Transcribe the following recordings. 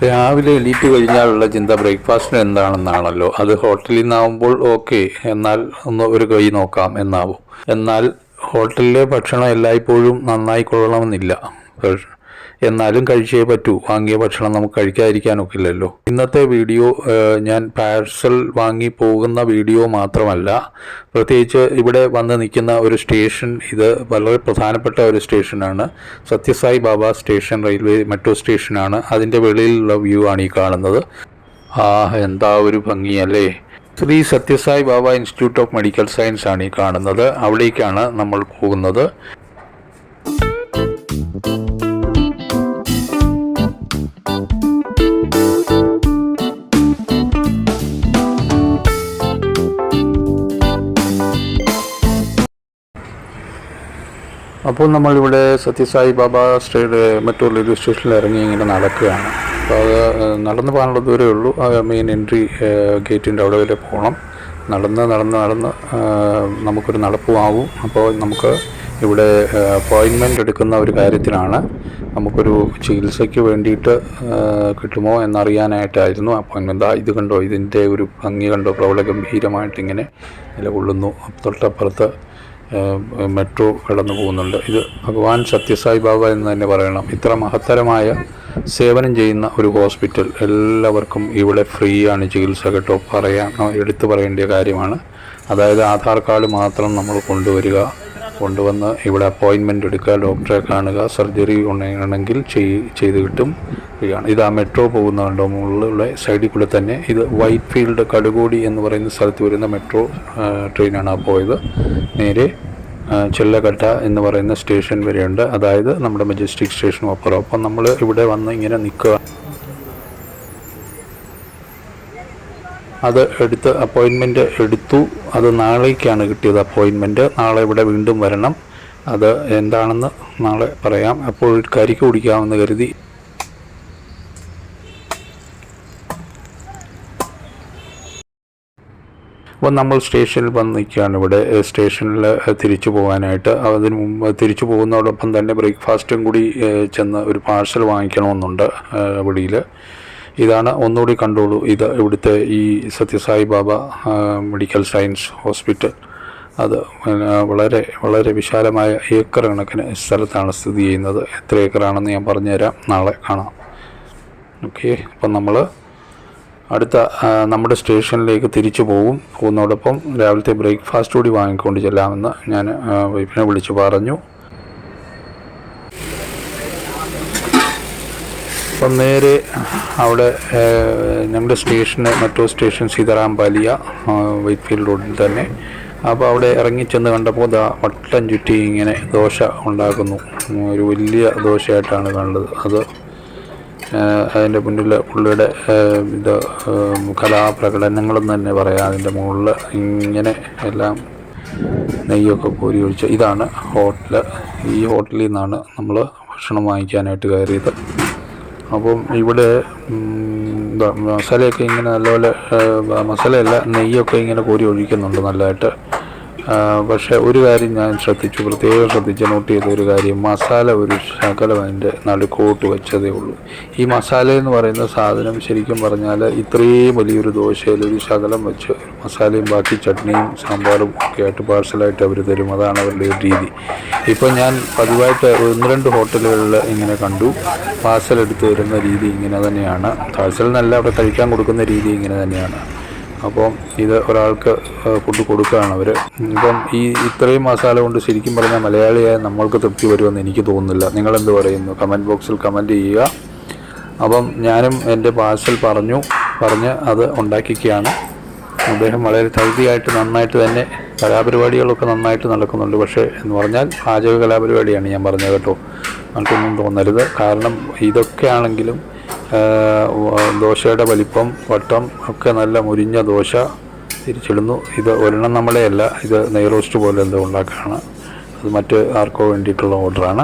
രാവിലെ എണീറ്റ് കഴിഞ്ഞാലുള്ള ചിന്ത ബ്രേക്ക്ഫാസ്റ്റിന് എന്താണെന്നാണല്ലോ. അത് ഹോട്ടലിൽ നിന്നാവുമ്പോൾ ഓക്കെ, എന്നാൽ ഒന്ന് ഒരു കൈ നോക്കാം എന്നാവും. എന്നാൽ ഹോട്ടലിലെ ഭക്ഷണം എല്ലായ്പ്പോഴും നന്നായി കൊള്ളണമെന്നില്ല. എന്നാലും കഴിച്ചേ പറ്റൂ. വാങ്ങിയ ഭക്ഷണം നമുക്ക് കഴിക്കാതിരിക്കാനൊക്കില്ലല്ലോ. ഇന്നത്തെ വീഡിയോ ഞാൻ പാഴ്സൽ വാങ്ങി പോകുന്ന വീഡിയോ മാത്രമല്ല, പ്രത്യേകിച്ച് ഇവിടെ വന്ന് നിൽക്കുന്ന ഒരു സ്റ്റേഷൻ, ഇത് വളരെ പ്രധാനപ്പെട്ട ഒരു സ്റ്റേഷനാണ്. സത്യസായി ബാബ സ്റ്റേഷൻ, റെയിൽവേ മെട്രോ സ്റ്റേഷനാണ്. അതിൻ്റെ വെളിയിലുള്ള വ്യൂ ആണ് ഈ കാണുന്നത്. എന്താ ഒരു ഭംഗിയല്ലേ. ശ്രീ സത്യസായി ബാബ ഇൻസ്റ്റിറ്റ്യൂട്ട് ഓഫ് മെഡിക്കൽ സയൻസ് ആണ് ഈ കാണുന്നത്. അവിടേക്കാണ് നമ്മൾ പോകുന്നത്. അപ്പോൾ നമ്മളിവിടെ സത്യസായി ബാബ മെട്രോ റെയിൽവേ സ്റ്റേഷനിൽ ഇറങ്ങി ഇങ്ങനെ നടക്കുകയാണ്. അപ്പോൾ അത് നടന്നു പോകാനുള്ള ദൂരമേ ഉള്ളൂ. ആ മെയിൻ എൻട്രി ഗേറ്റിൻ്റെ അവിടെ വരെ പോകണം. നടന്ന് നമുക്കൊരു നടപ്പുമാവും. അപ്പോൾ നമുക്ക് ഇവിടെ അപ്പോയിൻമെൻ്റ് എടുക്കുന്ന ഒരു കാര്യത്തിലാണ്. നമുക്കൊരു ചികിത്സയ്ക്ക് വേണ്ടിയിട്ട് കിട്ടുമോ എന്നറിയാനായിട്ടായിരുന്നു അപ്പോയിൻമെൻ്റ്. ഇത് കണ്ടോ, ഇതിൻ്റെ ഒരു ഭംഗി കണ്ടോ, പ്രൗഢഗംഭീരമായിട്ടിങ്ങനെ നിലകൊള്ളുന്നു. തൊട്ടപ്പുറത്ത് മെട്രോ കടന്നു പോകുന്നുണ്ട്. ഇത് ഭഗവാൻ സത്യസായി ബാബ എന്ന് തന്നെ പറയണം. ഇത്ര മഹത്തരമായ സേവനം ചെയ്യുന്ന ഒരു ഹോസ്പിറ്റൽ. എല്ലാവർക്കും ഇവിടെ ഫ്രീ ആണ് ചികിത്സ കേട്ടോ. എടുത്തു പറയേണ്ട കാര്യമാണ്. അതായത് ആധാർ കാർഡ് മാത്രം നമ്മൾ കൊണ്ടുവന്ന് ഇവിടെ അപ്പോയിൻമെൻ്റ് എടുക്കുക, ഡോക്ടറെ കാണുക, സർജറി ഉണ്ടെങ്കിൽ ചെയ്ത് കിട്ടും. ഇത് ആ മെട്രോ പോകുന്നുണ്ടോ, മുകളിലുള്ള സൈഡിൽ കൂടെ തന്നെ. ഇത് വൈറ്റ് ഫീൽഡ് കടുകോടി എന്ന് പറയുന്ന സ്ഥലത്ത് വരുന്ന മെട്രോ ട്രെയിനാണ് ആ പോയത്. നേരെ ചെല്ലകട്ട എന്ന് പറയുന്ന സ്റ്റേഷൻ വരെയുണ്ട്. അതായത് നമ്മുടെ മജസ്റ്റിക് സ്റ്റേഷനും അപ്പുറം. അപ്പം നമ്മൾ ഇവിടെ വന്ന് ഇങ്ങനെ നിൽക്കുക. അത് അപ്പോയിൻമെൻ്റ് എടുത്തു. അത് നാളേക്കാണ് കിട്ടിയത് അപ്പോയിൻമെൻറ്റ്. നാളെ ഇവിടെ വീണ്ടും വരണം. അത് എന്താണെന്ന് നാളെ പറയാം. അപ്പോൾ കരിക്ക് കുടിക്കാമെന്ന് കരുതി. അപ്പോൾ നമ്മൾ സ്റ്റേഷനിൽ വന്ന് നിൽക്കുകയാണ്. ഇവിടെ സ്റ്റേഷനിൽ തിരിച്ചു പോകാനായിട്ട്. അതിന് മുമ്പ് തിരിച്ചു പോകുന്നതോടൊപ്പം തന്നെ ബ്രേക്ക്ഫാസ്റ്റും കൂടി ചെന്ന് ഒരു പാഴ്സൽ വാങ്ങിക്കണമെന്നുണ്ട് വെളിയിൽ. ഇതാണ്, ഒന്നുകൂടി കണ്ടോളൂ. ഇത് ഇവിടുത്തെ ഈ സത്യസായി ബാബ മെഡിക്കൽ സയൻസ് ഹോസ്പിറ്റൽ. അത് വളരെ വളരെ വിശാലമായ ഏക്കർ കണക്കിന് സ്ഥലത്താണ് സ്ഥിതി ചെയ്യുന്നത്. എത്ര ഏക്കറാണെന്ന് ഞാൻ പറഞ്ഞുതരാം, നാളെ കാണാം. ഓക്കെ, അപ്പം നമ്മൾ അടുത്ത നമ്മുടെ സ്റ്റേഷനിലേക്ക് തിരിച്ചു പോകുന്നതോടൊപ്പം രാവിലത്തെ ബ്രേക്ക്ഫാസ്റ്റ് കൂടി വാങ്ങിക്കൊണ്ട് ചെല്ലാമെന്ന് ഞാൻ വൈഫിനെ വിളിച്ച് പറഞ്ഞു. അപ്പം നേരെ അവിടെ ഞങ്ങളുടെ metro station Sitaram പാലിയ white field റോഡിൽ തന്നെ. അപ്പോൾ അവിടെ ഇറങ്ങിച്ചെന്ന് കണ്ടപ്പോൾ വട്ടം ചുറ്റി ഇങ്ങനെ ദോശ ഉണ്ടാക്കുന്നു. ഒരു വലിയ ദോശയായിട്ടാണ് കണ്ടത്. അതിൻ്റെ മുന്നിൽ പുള്ളിയുടെ കലാപ്രകടനങ്ങളെന്ന് തന്നെ പറയാം. അതിൻ്റെ മുകളിൽ ഇങ്ങനെ എല്ലാം നെയ്യൊക്കെ കോരി ഒഴിച്ച്. ഇതാണ് ഹോട്ടൽ. ഈ ഹോട്ടലിൽ നിന്നാണ് നമ്മൾ ഭക്ഷണം വാങ്ങിക്കാനായിട്ട് കയറിയത്. അപ്പം ഇവിടെ മസാലയൊക്കെ ഇങ്ങനെ നല്ലപോലെ, മസാലയല്ല നെയ്യൊക്കെ ഇങ്ങനെ കോരി ഒഴിക്കുന്നുണ്ട് നല്ലതായിട്ട്. പക്ഷേ ഒരു കാര്യം ഞാൻ പ്രത്യേകം ശ്രദ്ധിച്ച് നോട്ട് ചെയ്ത ഒരു കാര്യം, മസാല ഒരു ശകലം അതിൻ്റെ നടുക്കോട്ട് വെച്ചതേ ഉള്ളൂ. ഈ മസാല എന്ന് പറയുന്ന സാധനം ശരിക്കും പറഞ്ഞാൽ ഇത്രയും വലിയൊരു ദോശയിൽ ഒരു ശകലം വെച്ച് മസാലയും ബാക്കി ചട്നിയും സാമ്പാറും ഒക്കെ ആയിട്ട് പാഴ്സലായിട്ട് അവർ തരും. അതാണ് അവരുടെ ഒരു രീതി. ഇപ്പോൾ ഞാൻ പതിവായിട്ട് 1-2 ഹോട്ടലുകളിൽ ഇങ്ങനെ കണ്ടു. പാഴ്സൽ എടുത്ത് തരുന്ന രീതി ഇങ്ങനെ തന്നെയാണ്. പാഴ്സൽ എന്നല്ല, അവിടെ കഴിക്കാൻ കൊടുക്കുന്ന രീതി ഇങ്ങനെ തന്നെയാണ്. അപ്പം ഇത് ഒരാൾക്ക് ഫുഡ് കൊടുക്കുകയാണ് അവർ. ഇപ്പം ഇത്രയും മസാല കൊണ്ട് ശരിക്കും പറഞ്ഞാൽ മലയാളിയായ നമ്മൾക്ക് തൃപ്തി വരുമെന്ന് എനിക്ക് തോന്നുന്നില്ല. നിങ്ങളെന്ത് പറയുന്നു? കമൻറ്റ് ബോക്സിൽ കമൻറ്റ് ചെയ്യുക. അപ്പം ഞാനും എൻ്റെ പാഴ്സൽ പറഞ്ഞ് അത് ഉണ്ടാക്കിക്കുകയാണ്. അദ്ദേഹം വളരെ ഹെൽത്തിയായിട്ട് നന്നായിട്ട് തന്നെ കലാപരിപാടികളൊക്കെ നന്നായിട്ട് നടക്കുന്നുണ്ട്. പക്ഷേ എന്ന് പറഞ്ഞാൽ പാചക കലാപരിപാടിയാണ് ഞാൻ പറഞ്ഞത് കേട്ടോ. നമുക്കൊന്നും തോന്നരുത്. കാരണം ഇതൊക്കെ ആണെങ്കിലും ദോശയുടെ വലിപ്പം, വട്ടം ഒക്കെ നല്ല മുരിഞ്ഞ ദോശ തിരിച്ചിടുന്നു. ഇത് ഒരെണ്ണം നമ്മളെയല്ല, ഇത് നെയ് റോസ്റ്റ് പോലെ എന്തോ ഉണ്ടാക്കുകയാണ്. അത് മറ്റ് ആർക്കോ വേണ്ടിയിട്ടുള്ള ഓർഡറാണ്.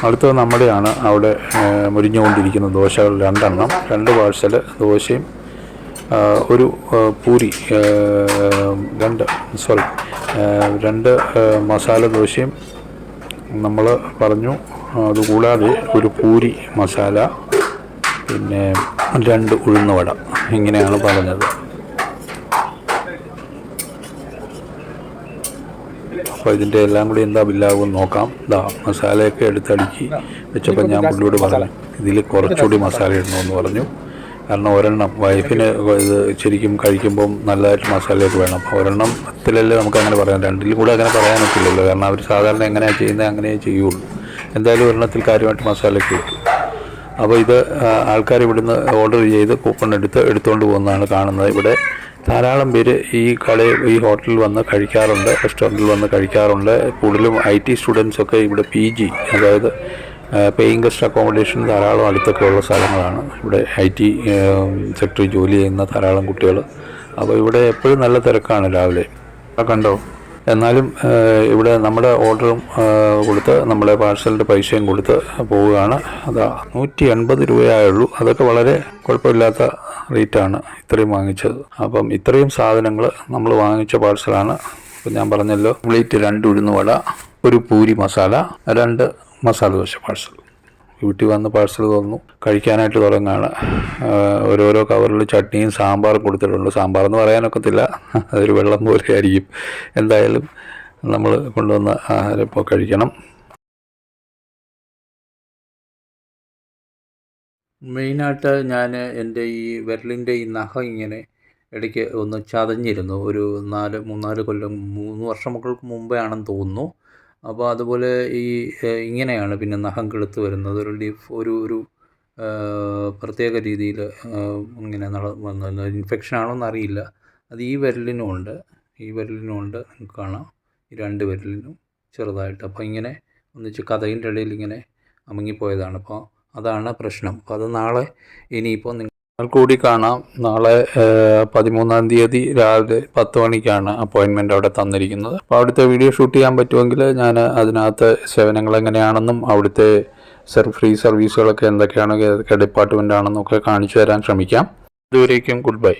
അടുത്തത് നമ്മുടെയാണ്. അവിടെ മുരിഞ്ഞുകൊണ്ടിരിക്കുന്ന ദോശകൾ 2 എണ്ണം, 2 പാഴ്സൽ ദോശയും ഒരു പൂരി, 2 മസാല ദോശയും നമ്മൾ പറഞ്ഞു. അതുകൂടാതെ ഒരു പൂരി മസാല, പിന്നെ 2 ഉഴുന്നുവട. ഇങ്ങനെയാണ് പറഞ്ഞത്. അപ്പോൾ ഇതിൻ്റെ എല്ലാം കൂടി എന്താ ബില്ലാകുമെന്ന് നോക്കാം. മസാലയൊക്കെ എടുത്തടുക്കി വെച്ചപ്പോൾ ഞാൻ പുള്ളിയോട് പറഞ്ഞു ഇതിൽ കുറച്ചുകൂടി മസാല ഇടണമെന്ന് പറഞ്ഞു. കാരണം ഒരെണ്ണം വൈഫിന് ഇത് ശരിക്കും കഴിക്കുമ്പം നല്ലതായിട്ട് മസാലയൊക്കെ വേണം. അപ്പോൾ ഒരെണ്ണത്തിലല്ലേ നമുക്ക് അങ്ങനെ പറയാം, 2ൽ കൂടെ അങ്ങനെ പറയാനൊക്കില്ലല്ലോ. കാരണം അവർ സാധാരണ എങ്ങനെയാണ് ചെയ്യുന്നത് അങ്ങനെ ചെയ്യുള്ളൂ. എന്തായാലും ഒരെണ്ണത്തിൽ കാര്യമായിട്ട് മസാലയൊക്കെ ഇട്ടു. അപ്പോൾ ഇത് ആൾക്കാർ ഇവിടുന്ന് ഓർഡർ ചെയ്ത് കൂപ്പൺ എടുത്തുകൊണ്ട് പോകുന്നതാണ് കാണുന്നത്. ഇവിടെ ധാരാളം പേര് ഈ ഹോട്ടലിൽ വന്ന് കഴിക്കാറുണ്ട്, റെസ്റ്റോറൻറ്റിൽ വന്ന് കഴിക്കാറുണ്ട്. കൂടുതലും IT സ്റ്റുഡൻസൊക്കെ ഇവിടെ PG, അതായത് പേയിങ് ഗസ്റ്റ് അക്കോമഡേഷൻ ധാരാളം അടുത്തൊക്കെ ഉള്ള സ്ഥലങ്ങളാണ്. ഇവിടെ IT സെക്ടറിൽ ജോലി ചെയ്യുന്ന ധാരാളം കുട്ടികൾ. അപ്പോൾ ഇവിടെ എപ്പോഴും നല്ല തിരക്കാണ് രാവിലെ. കണ്ടോ? എന്നാലും ഇവിടെ നമ്മുടെ ഓർഡറും കൊടുത്ത് നമ്മളെ പാഴ്സലിൻ്റെ പൈസയും കൊടുത്ത് പോവുകയാണ്. അതാ 180 രൂപയായുള്ളൂ. അതൊക്കെ വളരെ കുഴപ്പമില്ലാത്ത റേറ്റാണ് ഇത്രയും വാങ്ങിച്ചത്. അപ്പം ഇത്രയും സാധനങ്ങൾ നമ്മൾ വാങ്ങിച്ച പാഴ്സലാണ്. ഇപ്പം ഞാൻ പറഞ്ഞല്ലോ, പ്ലേറ്റ് 2 ഉഴുന്നുവട, 1 പൂരി മസാല, 2 മസാല ദോശ പാഴ്സൽ. വീട്ടിൽ വന്ന് പാഴ്സൽ തുറന്നു കഴിക്കാനായിട്ട് തുടങ്ങുകയാണ്. ഓരോരോ കവറിൽ ചട്നിയും സാമ്പാറും കൊടുത്തിട്ടുണ്ട്. സാമ്പാറെന്ന് പറയാനൊക്കത്തില്ല, അതൊരു വെള്ളം പോലെ ആയിരിക്കും. എന്തായാലും നമ്മൾ കൊണ്ടുവന്ന ആഹാരം ഇപ്പോൾ കഴിക്കണം. മെയിനായിട്ട് ഞാൻ എൻ്റെ ഈ വിരലിൻ്റെ ഈ നഖം ഇങ്ങനെ ഇടയ്ക്ക് ഒന്ന് ചതഞ്ഞിരുന്നു. ഒരു 3-4 കൊല്ലം, 3 വർഷങ്ങൾക്ക് മുമ്പേ ആണെന്ന് തോന്നുന്നു. അപ്പോൾ അതുപോലെ ഇങ്ങനെയാണ് പിന്നെ നഖം കിളുത്ത് വരുന്നത്. ഒരു പ്രത്യേക രീതിയിൽ ഇങ്ങനെ വന്നത്. ഇൻഫെക്ഷൻ ആണോ എന്നറിയില്ല. അത് ഈ വിരലിനും ഉണ്ട് നിങ്ങൾക്ക് കാണാം. ഈ 2 വിരലിനും ചെറുതായിട്ട്. അപ്പോൾ ഇങ്ങനെ ഒന്നിച്ച് കതകിൻ്റെ ഇടയിൽ ഇങ്ങനെ അമുങ്ങിപ്പോയതാണ്. അപ്പോൾ അതാണ് പ്രശ്നം. അപ്പോൾ അത് നാളെ ഇനിയിപ്പോൾ നിങ്ങൾ കൂടി കാണാം. നാളെ 13-ാം തീയതി രാവിലെ 10 മണിക്കാണ് അപ്പോയിൻമെൻ്റ് അവിടെ തന്നിരിക്കുന്നത്. അപ്പോൾ അവിടുത്തെ വീഡിയോ ഷൂട്ട് ചെയ്യാൻ പറ്റുമെങ്കിൽ ഞാൻ അതിനകത്ത് സേവനങ്ങൾ എങ്ങനെയാണെന്നും അവിടുത്തെ ഫ്രീ സർവീസുകളൊക്കെ എന്തൊക്കെയാണ്, ഏതൊക്കെ ഡിപ്പാർട്ട്മെൻ്റ് ആണെന്നൊക്കെ കാണിച്ചു തരാൻ ശ്രമിക്കാം. ഇതുവരേക്കും ഗുഡ് ബൈ.